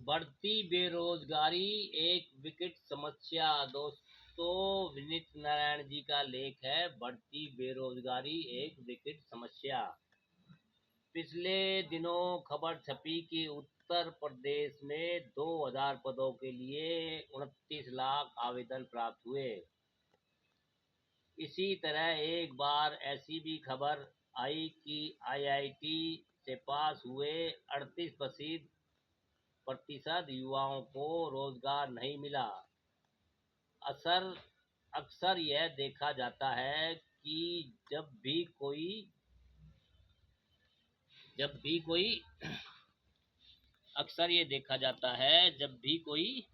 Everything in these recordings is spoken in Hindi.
बढ़ती बेरोजगारी एक विकट समस्या। दोस्तों, विनीत नारायण जी का लेख है, बढ़ती बेरोजगारी एक विकट समस्या। पिछले दिनों खबर छपी कि उत्तर प्रदेश में 2000 पदों के लिए 29 लाख आवेदन प्राप्त हुए। इसी तरह एक बार ऐसी भी खबर आई कि आईआईटी से पास हुए 38% युवाओं को रोजगार नहीं मिला। अक्सर यह देखा जाता है कि जब भी कोई अक्सर ये देखा जाता है जब भी कोई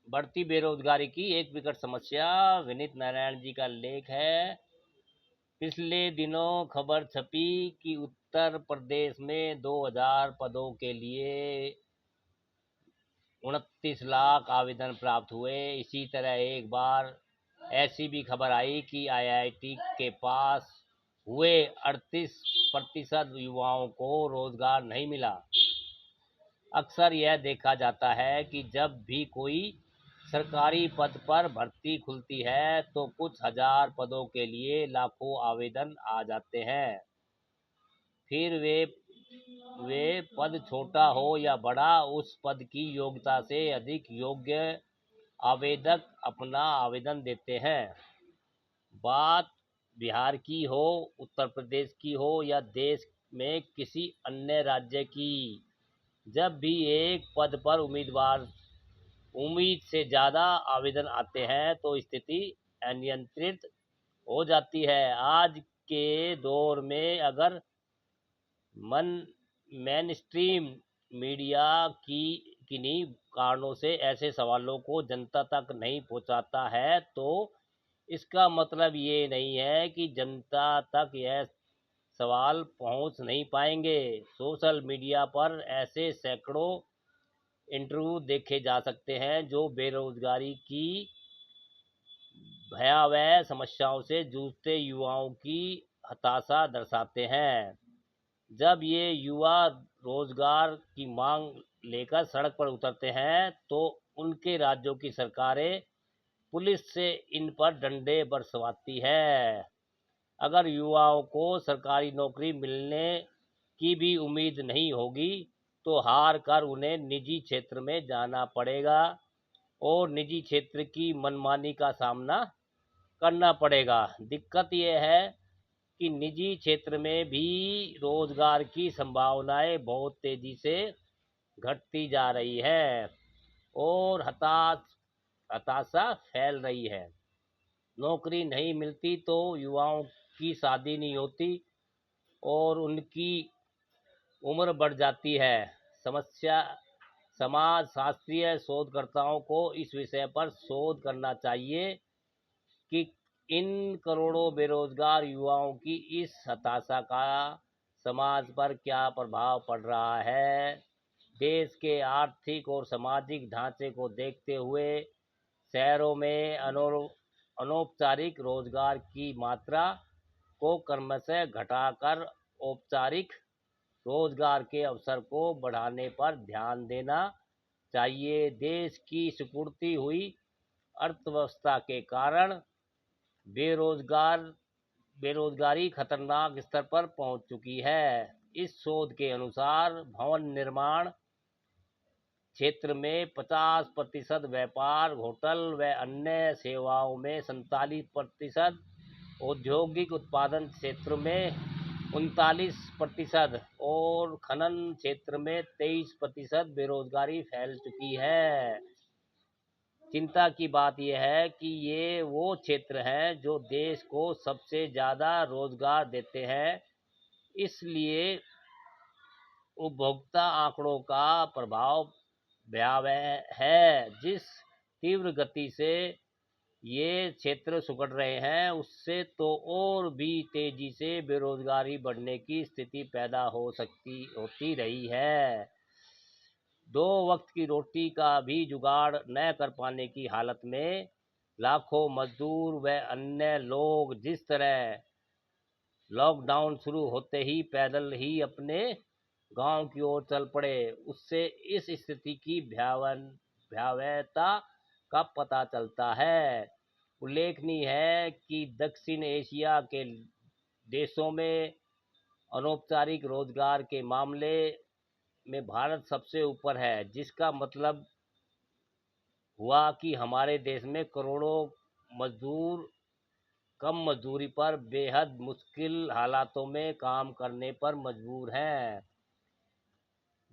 बढ़ती बेरोजगारी की एक विकट समस्या। विनीत नारायण जी का लेख है। पिछले दिनों खबर छपी कि उत्तर प्रदेश में 2000 पदों के लिए 29 लाख आवेदन प्राप्त हुए। इसी तरह एक बार ऐसी भी खबर आई कि आईआईटी के पास हुए 38% युवाओं को रोजगार नहीं मिला। अक्सर यह देखा जाता है कि जब भी कोई सरकारी पद पर भर्ती खुलती है तो कुछ हजार पदों के लिए लाखों आवेदन आ जाते हैं। फिर वे पद छोटा हो या बड़ा, उस पद की योग्यता से अधिक योग्य आवेदक अपना आवेदन देते हैं। बात बिहार की हो, उत्तर प्रदेश की हो या देश में किसी अन्य राज्य की, जब भी एक पद पर उम्मीद से ज़्यादा आवेदन आते हैं तो स्थिति अनियंत्रित हो जाती है। आज के दौर में अगर मेनस्ट्रीम मीडिया किन्हीं कारणों से ऐसे सवालों को जनता तक नहीं पहुंचाता है तो इसका मतलब ये नहीं है कि जनता तक यह सवाल पहुंच नहीं पाएंगे। सोशल मीडिया पर ऐसे सैकड़ों इंटरव्यू देखे जा सकते हैं जो बेरोजगारी की भयावह समस्याओं से जूझते युवाओं की हताशा दर्शाते हैं। जब ये युवा रोजगार की मांग लेकर सड़क पर उतरते हैं तो उनके राज्यों की सरकारें पुलिस से इन पर डंडे बरसवाती है। अगर युवाओं को सरकारी नौकरी मिलने की भी उम्मीद नहीं होगी तो हार कर उन्हें निजी क्षेत्र में जाना पड़ेगा और निजी क्षेत्र की मनमानी का सामना करना पड़ेगा। दिक्कत यह है कि निजी क्षेत्र में भी रोजगार की संभावनाएं बहुत तेजी से घटती जा रही है और हताशा फैल रही है। नौकरी नहीं मिलती तो युवाओं की शादी नहीं होती और उनकी उम्र बढ़ जाती है। समाज शास्त्रीय शोधकर्ताओं को इस विषय पर शोध करना चाहिए कि इन करोड़ों बेरोजगार युवाओं की इस हताशा का समाज पर क्या प्रभाव पड़ रहा है। देश के आर्थिक और सामाजिक ढांचे को देखते हुए शहरों में अनौपचारिक रोजगार की मात्रा को क्रमशः घटाकर औपचारिक रोजगार के अवसर को बढ़ाने पर ध्यान देना चाहिए। देश की सिकुड़ती हुई अर्थव्यवस्था के कारण बेरोजगारी खतरनाक स्तर पर पहुंच चुकी है। इस शोध के अनुसार भवन निर्माण क्षेत्र में 50%, व्यापार, होटल व अन्य सेवाओं में 47%, औद्योगिक उत्पादन क्षेत्र में 39% और खनन क्षेत्र में 23% बेरोजगारी फैल चुकी है। चिंता की बात यह है कि ये वो क्षेत्र हैं जो देश को सबसे ज़्यादा रोजगार देते हैं। इसलिए उपभोक्ता आंकड़ों का प्रभाव भयावह है। जिस तीव्र गति से ये क्षेत्र सिकुड़ रहे हैं, उससे तो और भी तेजी से बेरोजगारी बढ़ने की स्थिति पैदा होती रही है। 2 वक्त की रोटी का भी जुगाड़ न कर पाने की हालत में लाखों मजदूर व अन्य लोग जिस तरह लॉकडाउन शुरू होते ही पैदल ही अपने गांव की ओर चल पड़े, उससे इस स्थिति की भयावहता का पता चलता है। उल्लेखनीय है कि दक्षिण एशिया के देशों में अनौपचारिक रोजगार के मामले में भारत सबसे ऊपर है, जिसका मतलब हुआ कि हमारे देश में करोड़ों मजदूर कम मजदूरी पर बेहद मुश्किल हालातों में काम करने पर मजबूर हैं,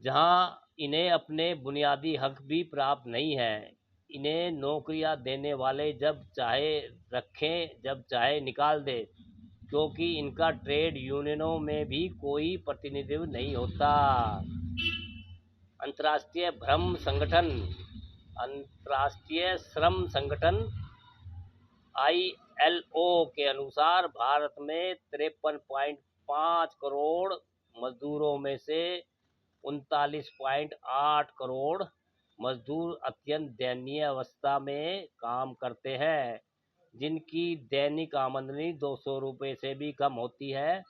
जहां इन्हें अपने बुनियादी हक भी प्राप्त नहीं हैं। इन्हें नौकरियां देने वाले जब चाहे रखें, जब चाहे निकाल दे, क्योंकि इनका ट्रेड यूनियनों में भी कोई प्रतिनिधित्व नहीं होता। अंतर्राष्ट्रीय श्रम संगठन ILO के अनुसार भारत में 53.5 करोड़ मजदूरों में से 39.8 करोड़ मजदूर अत्यंत दयनीय अवस्था में काम करते हैं, जिनकी दैनिक आमदनी 200 रुपये से भी कम होती है।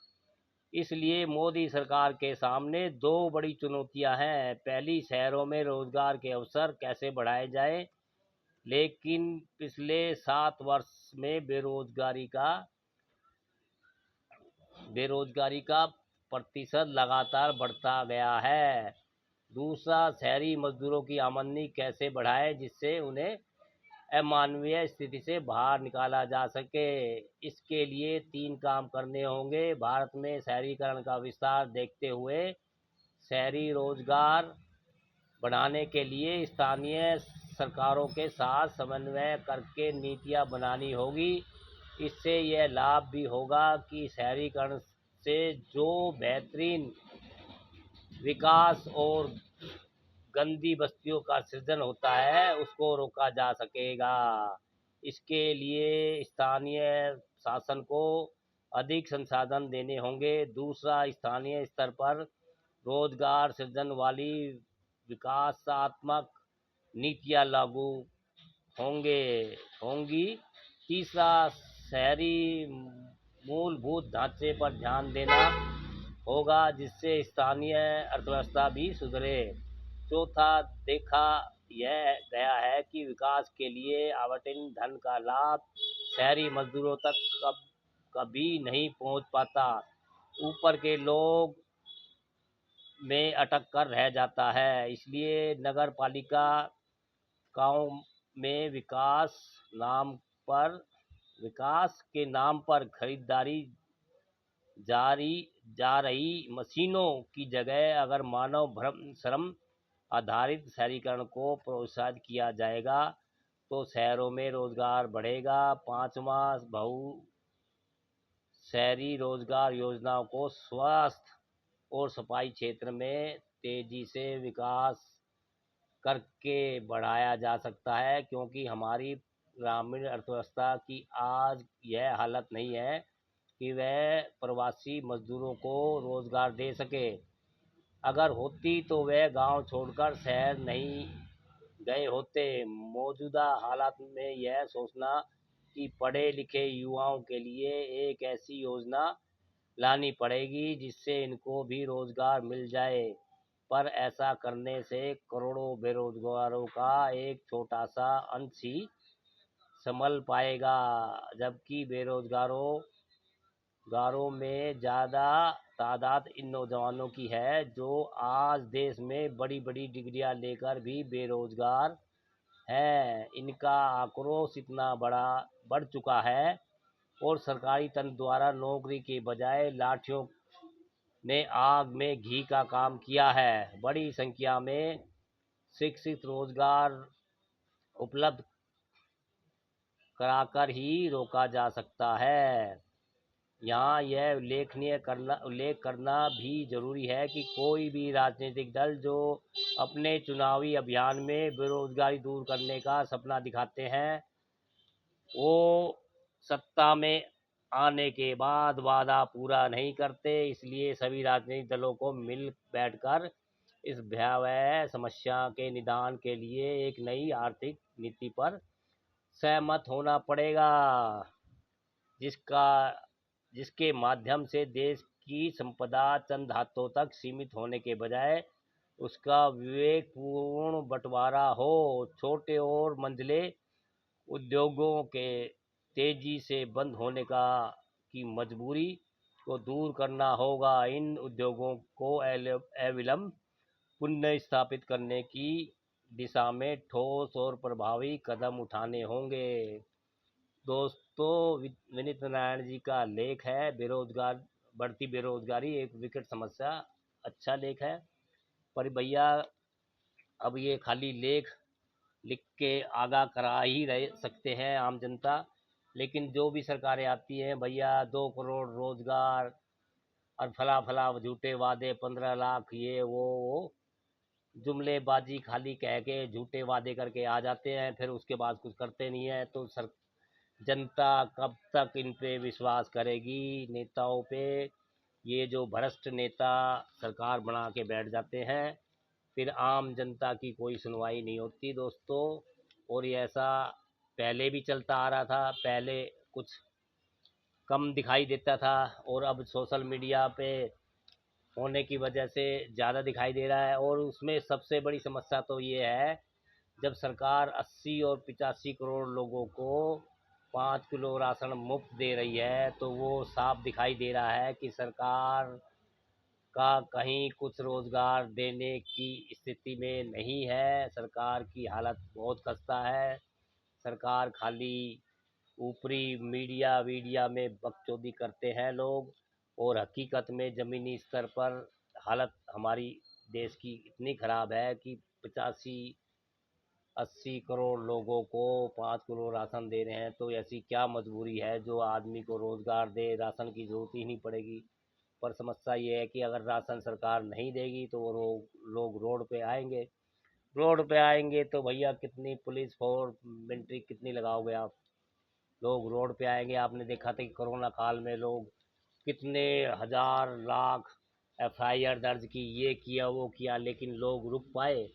इसलिए मोदी सरकार के सामने 2 बड़ी चुनौतियां हैं। पहली, शहरों में रोजगार के अवसर कैसे बढ़ाए जाए, लेकिन पिछले 7 वर्ष में बेरोजगारी का प्रतिशत लगातार बढ़ता गया है। दूसरा, शहरी मजदूरों की आमदनी कैसे बढ़ाए जिससे उन्हें अमानवीय स्थिति से बाहर निकाला जा सके। इसके लिए 3 काम करने होंगे। भारत में शहरीकरण का विस्तार देखते हुए शहरी रोजगार बढ़ाने के लिए स्थानीय सरकारों के साथ समन्वय करके नीतियां बनानी होगी। इससे यह लाभ भी होगा कि शहरीकरण से जो बेहतरीन विकास और गंदी बस्तियों का सृजन होता है, उसको रोका जा सकेगा। इसके लिए स्थानीय शासन को अधिक संसाधन देने होंगे। दूसरा, स्थानीय स्तर पर रोजगार सृजन वाली विकासात्मक नीतियां लागू होंगी। तीसरा, शहरी मूलभूत ढांचे पर ध्यान देना होगा, जिससे स्थानीय अर्थव्यवस्था भी सुधरे। चौथा, देखा यह गया है कि विकास के लिए आवंटित धन का लाभ शहरी मजदूरों तक कभी नहीं पहुंच पाता, ऊपर के लोग में अटक कर रह जाता है। इसलिए नगर पालिकाओं में विकास के नाम पर खरीदारी जा रही मशीनों की जगह अगर मानव श्रम आधारित शहरीकरण को प्रोत्साहित किया जाएगा तो शहरों में रोजगार बढ़ेगा। 5वां, बहु शहरी रोजगार योजनाओं को स्वास्थ्य और सफाई क्षेत्र में तेजी से विकास करके बढ़ाया जा सकता है, क्योंकि हमारी ग्रामीण अर्थव्यवस्था की आज यह हालत नहीं है कि वह प्रवासी मजदूरों को रोजगार दे सके। अगर होती तो वह गांव छोड़कर शहर नहीं गए होते। मौजूदा हालात में यह सोचना कि पढ़े लिखे युवाओं के लिए एक ऐसी योजना लानी पड़ेगी जिससे इनको भी रोजगार मिल जाए, पर ऐसा करने से करोड़ों बेरोजगारों का एक छोटा सा अंश ही संभल पाएगा, जबकि बेरोजगारों में ज़्यादा तादाद इन नौजवानों की है जो आज देश में बड़ी बड़ी डिग्रियां लेकर भी बेरोजगार हैं। इनका आक्रोश इतना बढ़ चुका है और सरकारी तंत्र द्वारा नौकरी के बजाय लाठियों ने आग में घी का काम किया है। बड़ी संख्या में शिक्षित रोजगार उपलब्ध कराकर ही रोका जा सकता है। यहाँ यह उल्लेख करना भी जरूरी है कि कोई भी राजनीतिक दल जो अपने चुनावी अभियान में बेरोजगारी दूर करने का सपना दिखाते हैं, वो सत्ता में आने के बाद वादा पूरा नहीं करते, इसलिए सभी राजनीतिक दलों को मिल बैठकर इस भयावह समस्या के निदान के लिए एक नई आर्थिक नीति पर सहमत होना पड़ेगा, जिसका जिसके माध्यम से देश की संपदा चंद हाथों तक सीमित होने के बजाय उसका विवेकपूर्ण बंटवारा हो। छोटे और मंझले उद्योगों के तेजी से बंद होने का की मजबूरी को दूर करना होगा। इन उद्योगों को अविलंब पुनर्स्थापित करने की दिशा में ठोस और प्रभावी कदम उठाने होंगे। दोस्तों, विनीत नारायण जी का लेख है बेरोजगार बढ़ती बेरोजगारी एक विकट समस्या। अच्छा लेख है, पर भैया अब ये खाली लेख लिख के आगाह करा ही रह सकते हैं आम जनता, लेकिन जो भी सरकारें आती हैं भैया 2 करोड़ रोजगार और फला फला झूठे वादे 15 लाख ये वो जुमलेबाजी खाली कह के झूठे वादे करके आ जाते हैं, फिर उसके बाद कुछ करते नहीं है। तो जनता कब तक इन पे विश्वास करेगी, नेताओं पे? ये जो भ्रष्ट नेता सरकार बना के बैठ जाते हैं, फिर आम जनता की कोई सुनवाई नहीं होती दोस्तों। और ये ऐसा पहले भी चलता आ रहा था, पहले कुछ कम दिखाई देता था और अब सोशल मीडिया पे होने की वजह से ज़्यादा दिखाई दे रहा है। और उसमें सबसे बड़ी समस्या तो ये है, जब सरकार 80 और 85 करोड़ लोगों को 5 किलो राशन मुफ्त दे रही है, तो वो साफ दिखाई दे रहा है कि सरकार का कहीं कुछ रोजगार देने की स्थिति में नहीं है। सरकार की हालत बहुत खस्ता है। सरकार खाली ऊपरी मीडिया वीडिया में बकचोदी करते हैं लोग, और हकीकत में ज़मीनी स्तर पर हालत हमारी देश की इतनी ख़राब है कि 85-80 करोड़ लोगों को 5 किलो राशन दे रहे हैं, तो ऐसी क्या मजबूरी है जो आदमी को रोज़गार दे, राशन की ज़रूरत ही नहीं पड़ेगी। पर समस्या ये है कि अगर राशन सरकार नहीं देगी तो वो लोग रोड पे आएंगे। रोड पे आएंगे तो भैया कितनी पुलिस फोर्स मिलिट्री कितनी लगाओगे आप? लोग रोड पे आएंगे। आपने देखा था कि कोरोना काल में लोग कितने हजार लाख एफआईआर दर्ज की, ये किया वो किया, लेकिन लोग रुक पाए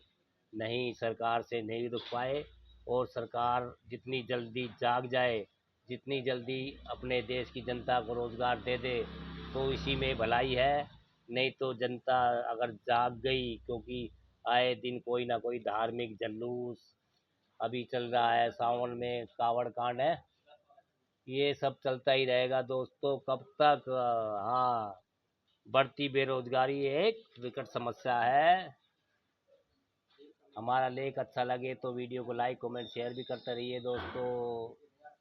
नहीं, सरकार से नहीं रुक पाए। और सरकार जितनी जल्दी जाग जाए, जितनी जल्दी अपने देश की जनता को रोजगार दे दे, तो इसी में भलाई है। नहीं तो जनता अगर जाग गई, क्योंकि आए दिन कोई ना कोई धार्मिक जुलूस, अभी चल रहा है सावन में कावड़ कांड है, ये सब चलता ही रहेगा दोस्तों। कब तक? हाँ, बढ़ती बेरोजगारी एक विकट समस्या है। हमारा लेख अच्छा लगे तो वीडियो को लाइक कमेंट शेयर भी करते रहिए दोस्तों।